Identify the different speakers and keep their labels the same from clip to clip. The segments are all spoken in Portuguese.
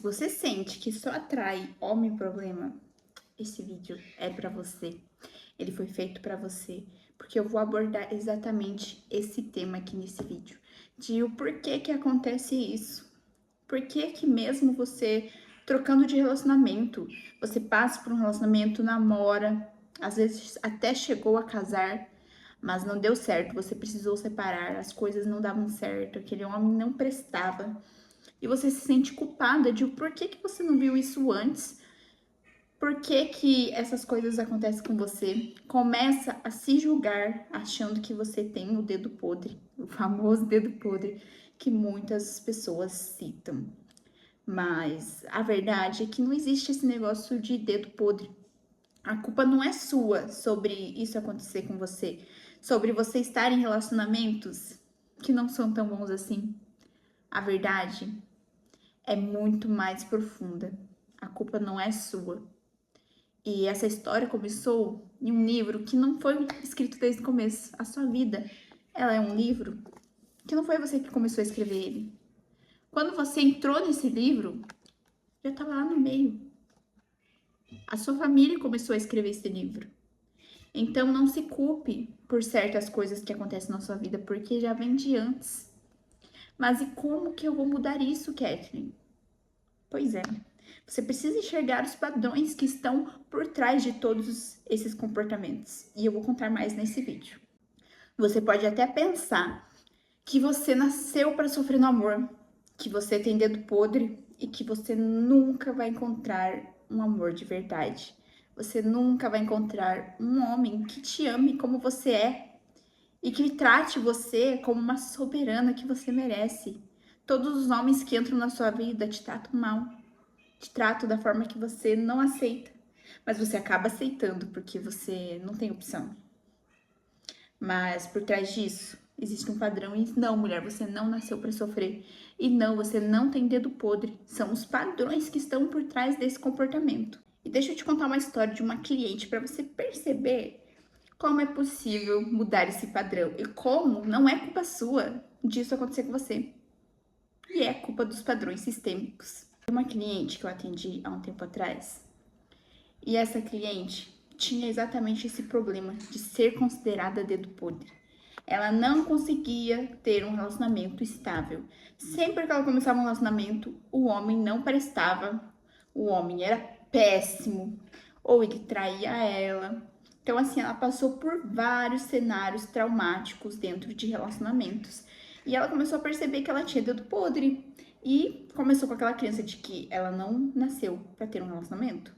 Speaker 1: você sente que só atrai homem problema, esse vídeo é pra você. Ele foi feito pra você, porque eu vou abordar exatamente esse tema aqui nesse vídeo, de o porquê que acontece isso. Por que que mesmo você trocando de relacionamento, você passa por um relacionamento, namora, às vezes até chegou a casar, mas não deu certo, você precisou separar, as coisas não davam certo, aquele homem não prestava. E você se sente culpada de por que que você não viu isso antes? Por que que essas coisas acontecem com você? Começa a se julgar achando que você tem o dedo podre, o famoso dedo podre que muitas pessoas citam. Mas a verdade é que não existe esse negócio de dedo podre. A culpa não é sua sobre isso acontecer com você, sobre você estar em relacionamentos que não são tão bons assim. A verdade é muito mais profunda. A culpa não é sua. E essa história começou em um livro que não foi escrito desde o começo. A sua vida, ela é um livro que não foi você que começou a escrever ele. Quando você entrou nesse livro, já estava lá no meio. A sua família começou a escrever esse livro. Então não se culpe por certas coisas que acontecem na sua vida, porque já vem de antes. Mas e como que eu vou mudar isso, Kathleen? Pois é, você precisa enxergar os padrões que estão por trás de todos esses comportamentos. E eu vou contar mais nesse vídeo. Você pode até pensar que você nasceu para sofrer no amor, que você tem dedo podre e que você nunca vai encontrar um amor de verdade. Você nunca vai encontrar um homem que te ame como você é e que trate você como uma soberana que você merece. Todos os homens que entram na sua vida te tratam mal, te tratam da forma que você não aceita, mas você acaba aceitando porque você não tem opção. Mas por trás disso, existe um padrão e não, mulher, você não nasceu para sofrer. E não, você não tem dedo podre. São os padrões que estão por trás desse comportamento. E deixa eu te contar uma história de uma cliente para você perceber como é possível mudar esse padrão e como não é culpa sua disso acontecer com você. E é culpa dos padrões sistêmicos. Uma cliente que eu atendi há um tempo atrás, e essa cliente tinha exatamente esse problema de ser considerada dedo podre. Ela não conseguia ter um relacionamento estável. Sempre que ela começava um relacionamento, o homem não prestava, o homem era péssimo, ou ele traía ela. Então, assim, ela passou por vários cenários traumáticos dentro de relacionamentos. E ela começou a perceber que ela tinha dedo podre. E começou com aquela crença de que ela não nasceu para ter um relacionamento.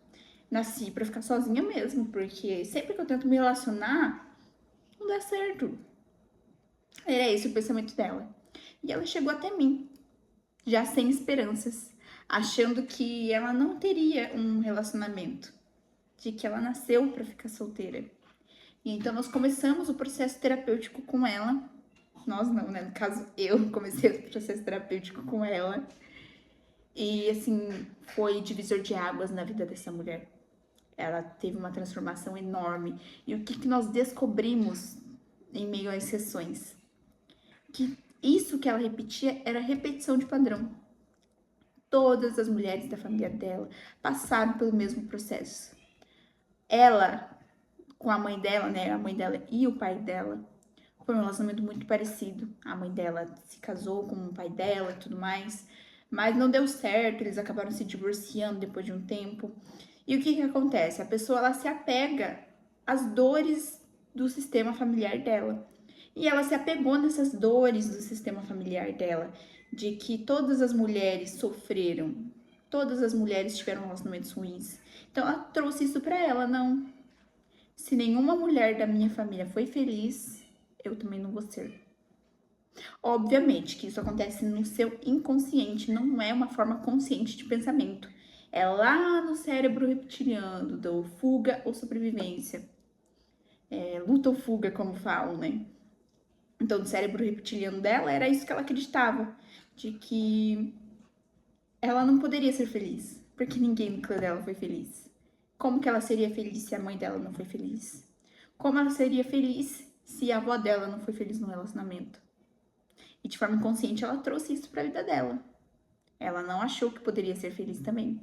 Speaker 1: Nasci para ficar sozinha mesmo, porque sempre que eu tento me relacionar, não dá certo. Era esse o pensamento dela. E ela chegou até mim, já sem esperanças, achando que ela não teria um relacionamento, de que ela nasceu para ficar solteira. E então nós começamos o processo terapêutico com ela. Nós não, né? No caso, eu comecei o processo terapêutico com ela. E assim, foi divisor de águas na vida dessa mulher. Ela teve uma transformação enorme. E o que nós descobrimos em meio às sessões? Que isso que ela repetia era repetição de padrão. Todas as mulheres da família dela passaram pelo mesmo processo. Ela, com a mãe dela, né? A mãe dela e o pai dela, foi um relacionamento muito parecido. A mãe dela se casou com o pai dela e tudo mais, mas não deu certo, eles acabaram se divorciando depois de um tempo. E o que acontece? A pessoa, ela se apega às dores do sistema familiar dela. E ela se apegou nessas dores do sistema familiar dela, de que todas as mulheres sofreram, todas as mulheres tiveram relacionamentos ruins. Então ela trouxe isso pra ela, não. Se nenhuma mulher da minha família foi feliz, eu também não vou ser. Obviamente que isso acontece no seu inconsciente, não é uma forma consciente de pensamento. É lá no cérebro reptiliano, do fuga ou sobrevivência. É, luta ou fuga, como falam, né? Então, no cérebro reptiliano dela, era isso que ela acreditava. De que ela não poderia ser feliz, porque ninguém no clã dela foi feliz. Como que ela seria feliz se a mãe dela não foi feliz? Como ela seria feliz se a avó dela não foi feliz no relacionamento? E de forma inconsciente, ela trouxe isso pra vida dela. Ela não achou que poderia ser feliz também.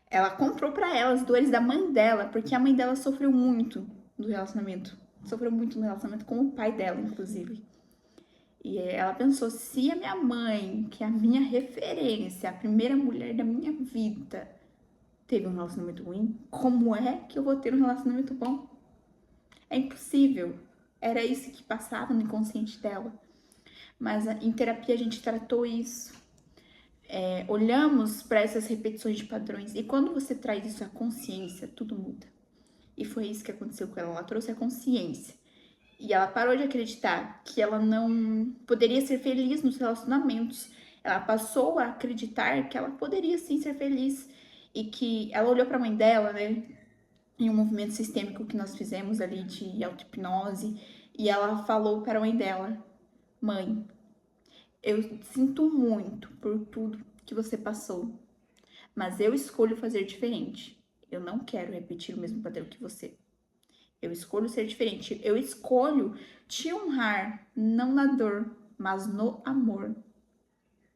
Speaker 1: Ela comprou pra ela as dores da mãe dela, porque a mãe dela sofreu muito no relacionamento. Sofreu muito no relacionamento com o pai dela, inclusive. E ela pensou, se a minha mãe, que é a minha referência, a primeira mulher da minha vida, teve um relacionamento ruim, como é que eu vou ter um relacionamento bom? É impossível. Era isso que passava no inconsciente dela. Mas em terapia a gente tratou isso. Olhamos para essas repetições de padrões. E quando você traz isso à consciência, tudo muda. E foi isso que aconteceu com ela. Ela trouxe a consciência. E ela parou de acreditar que ela não poderia ser feliz nos relacionamentos. Ela passou a acreditar que ela poderia sim ser feliz. E que ela olhou para a mãe dela, né? Em um movimento sistêmico que nós fizemos ali de auto-hipnose. E ela falou para a mãe dela: Mãe, eu sinto muito por tudo que você passou, mas eu escolho fazer diferente. Eu não quero repetir o mesmo padrão que você. Eu escolho ser diferente. Eu escolho te honrar, não na dor, mas no amor.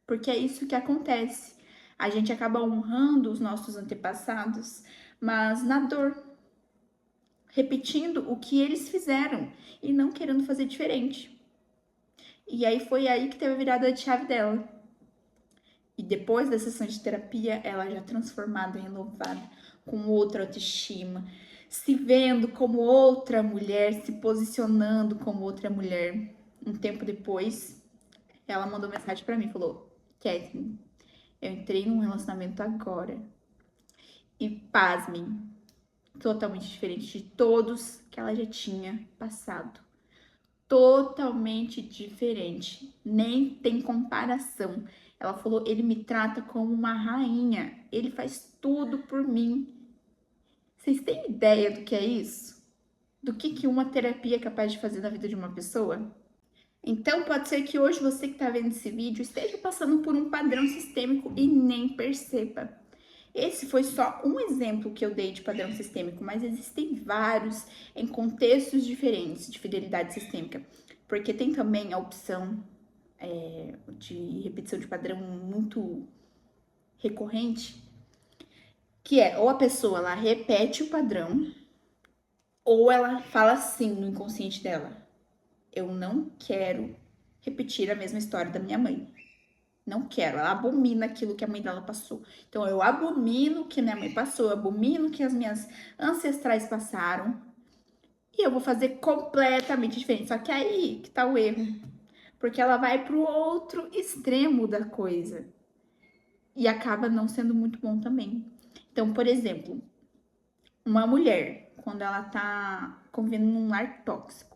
Speaker 1: Porque é isso que acontece. A gente acaba honrando os nossos antepassados, mas na dor, repetindo o que eles fizeram e não querendo fazer diferente. E aí foi aí que teve a virada de chave dela. E depois da sessão de terapia, ela já transformada, renovada, com outra autoestima, se vendo como outra mulher, se posicionando como outra mulher. Um tempo depois, ela mandou mensagem para mim, falou: Catherine, eu entrei num relacionamento agora e pasmem, totalmente diferente de todos que ela já tinha passado. Totalmente diferente, nem tem comparação. Ela falou: ele me trata como uma rainha, ele faz tudo por mim. Vocês têm ideia do que é isso? Do que uma terapia é capaz de fazer na vida de uma pessoa? Então, pode ser que hoje você que está vendo esse vídeo esteja passando por um padrão sistêmico e nem perceba. Esse foi só um exemplo que eu dei de padrão sistêmico, mas existem vários em contextos diferentes de fidelidade sistêmica, porque tem também a opção de repetição de padrão muito recorrente, que é ou a pessoa ela repete o padrão, ou ela fala assim no inconsciente dela: eu não quero repetir a mesma história da minha mãe. Não quero, ela abomina aquilo que a mãe dela passou. Então, eu abomino o que minha mãe passou, eu abomino o que as minhas ancestrais passaram. E eu vou fazer completamente diferente. Só que aí que tá o erro. Porque ela vai pro outro extremo da coisa. E acaba não sendo muito bom também. Então, por exemplo, uma mulher, quando ela tá convivendo num lar tóxico,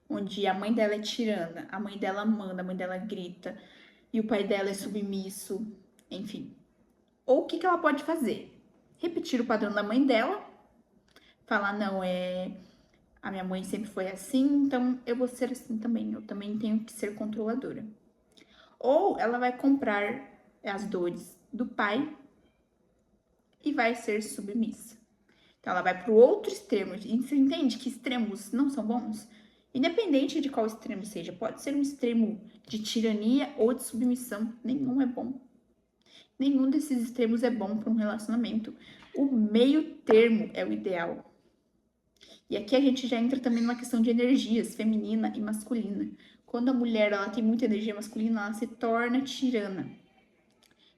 Speaker 1: onde a mãe dela é tirana, a mãe dela manda, a mãe dela grita, e o pai dela é submisso, enfim. Ou o que ela pode fazer? Repetir o padrão da mãe dela, falar, não, a minha mãe sempre foi assim, então eu vou ser assim também, eu também tenho que ser controladora. Ou ela vai comprar as dores do pai e vai ser submissa. Então ela vai para o outro extremo. E você entende que extremos não são bons? Independente de qual extremo seja, pode ser um extremo de tirania ou de submissão, nenhum é bom. Nenhum desses extremos é bom para um relacionamento. O meio termo é o ideal. E aqui a gente já entra também numa questão de energias, feminina e masculina. Quando a mulher ela tem muita energia masculina, ela se torna tirana.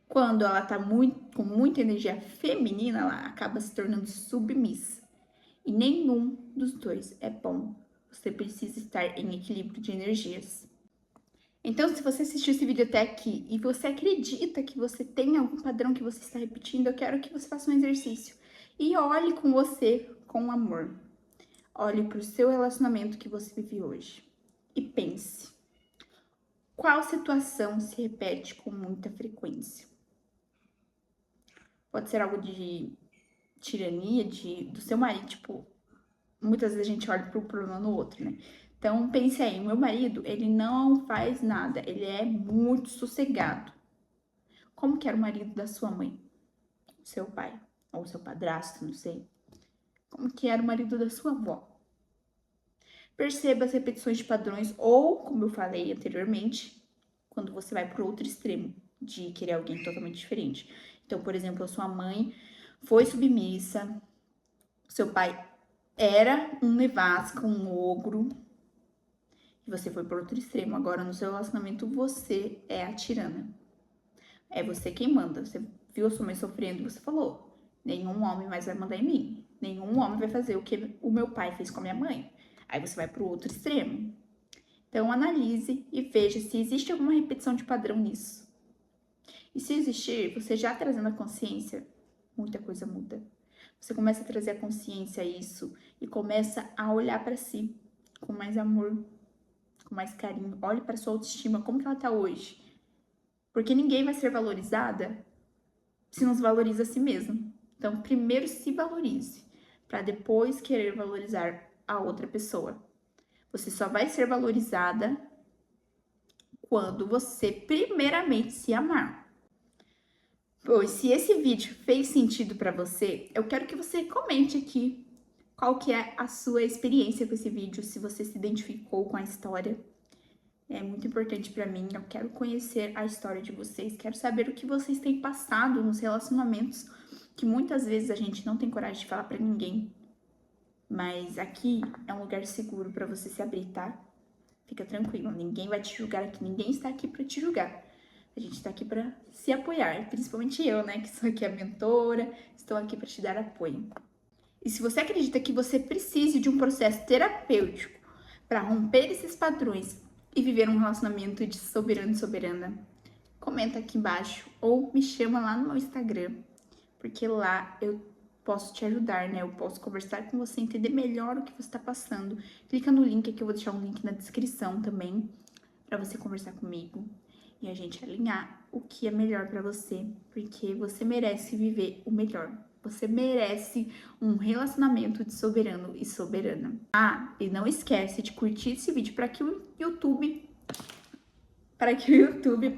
Speaker 1: Quando ela tá com muita energia feminina, ela acaba se tornando submissa. E nenhum dos dois é bom. Você precisa estar em equilíbrio de energias. Então, se você assistiu esse vídeo até aqui e você acredita que você tem algum padrão que você está repetindo, eu quero que você faça um exercício. E olhe com você com amor. Olhe para o seu relacionamento que você vive hoje. E pense. Qual situação se repete com muita frequência? Pode ser algo de tirania, do seu marido, tipo, muitas vezes a gente olha para o problema no outro, né? Então, pense aí, meu marido, ele não faz nada, ele é muito sossegado. Como que era o marido da sua mãe? Seu pai, ou seu padrasto, não sei. Como que era o marido da sua avó? Perceba as repetições de padrões ou, como eu falei anteriormente, quando você vai para o outro extremo. de querer alguém totalmente diferente. Então, por exemplo, a sua mãe foi submissa, seu pai era um nevasca, um ogro, e você foi para outro extremo. Agora, no seu relacionamento, você é a tirana. É você quem manda. Você viu a sua mãe sofrendo, você falou: nenhum homem mais vai mandar em mim. Nenhum homem vai fazer o que o meu pai fez com a minha mãe. Aí você vai pro outro extremo. Então, analise e veja se existe alguma repetição de padrão nisso. E se existir, você já trazendo a consciência, muita coisa muda. Você começa a trazer a consciência a isso e começa a olhar para si com mais amor, com mais carinho. Olhe para sua autoestima, como que ela tá hoje. Porque ninguém vai ser valorizada se não se valoriza a si mesmo. Então, primeiro se valorize, para depois querer valorizar a outra pessoa. Você só vai ser valorizada quando você primeiramente se amar. Pois se esse vídeo fez sentido para você, eu quero que você comente aqui qual que é a sua experiência com esse vídeo, se você se identificou com a história. É muito importante para mim, eu quero conhecer a história de vocês, quero saber o que vocês têm passado nos relacionamentos, que muitas vezes a gente não tem coragem de falar para ninguém. Mas aqui é um lugar seguro para você se abrir, tá? Fica tranquilo, ninguém vai te julgar aqui, ninguém está aqui para te julgar. A gente tá aqui para se apoiar, principalmente eu, né, que sou aqui a mentora, estou aqui para te dar apoio. E se você acredita que você precise de um processo terapêutico para romper esses padrões e viver um relacionamento de soberano e soberana, comenta aqui embaixo ou me chama lá no meu Instagram, porque lá eu posso te ajudar, né? Eu posso conversar com você, entender melhor o que você está passando. Clica no link aqui, eu vou deixar um link na descrição também, para você conversar comigo e a gente alinhar o que é melhor para você, porque você merece viver o melhor. Você merece um relacionamento de soberano e soberana. Ah, e não esquece de curtir esse vídeo para que o YouTube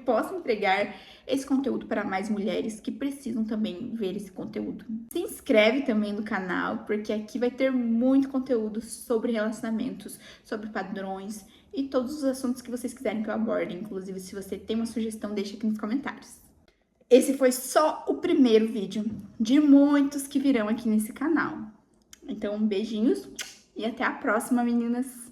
Speaker 1: possa entregar esse conteúdo para mais mulheres que precisam também ver esse conteúdo. Se inscreve também no canal, porque aqui vai ter muito conteúdo sobre relacionamentos, sobre padrões e todos os assuntos que vocês quiserem que eu aborde. Inclusive, se você tem uma sugestão, deixa aqui nos comentários. Esse foi só o primeiro vídeo de muitos que virão aqui nesse canal. Então, beijinhos e até a próxima, meninas!